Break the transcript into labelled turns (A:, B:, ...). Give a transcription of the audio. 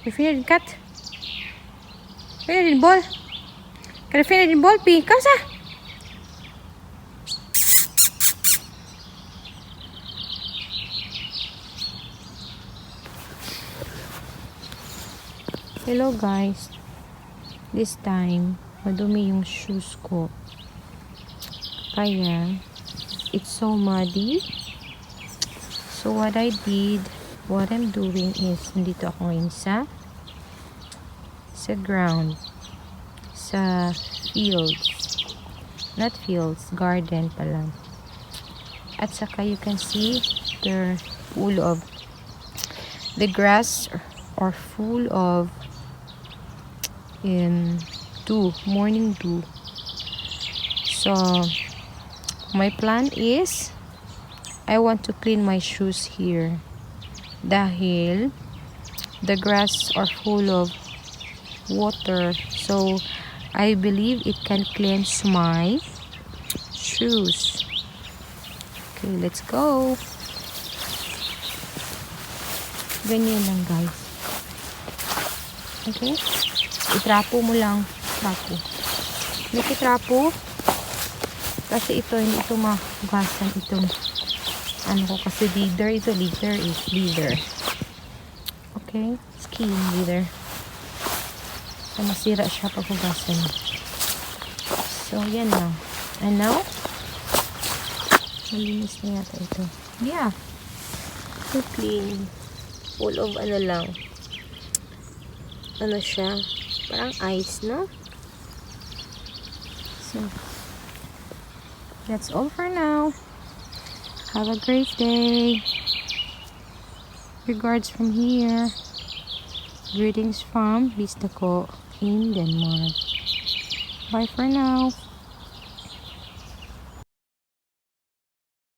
A: You finished cut? Finished ball? Can you finish ball, P? Come sa? Hello guys. This time, madumi yung shoes ko. Kaya, it's so muddy. So what I'm doing is, nandito ako ngayon sa ground. Sa fields. Not fields, garden pala. At saka you can see, they're full of, the grass are full of morning dew. So my plan is I want to clean my shoes here dahil the grass are full of water, so I believe it can cleanse my shoes. Okay, let's go. Ganyan lang guys. Okay, itrapo mo lang. Trapo. Make itrapo. Kasi ito, hindi ito mahugasan. Itong, ano ko kasi leather. Ito, leather is leather. Okay? Skin leather. So, masira siya pag hugasan. So, yan lang. And now, malinis na yata ito. Yeah. So clean. Full of ano lang. Ano siya? Parang ice, no? So, that's all for now. Have a great day. Regards from here. Greetings from Bistako in Denmark. Bye for now.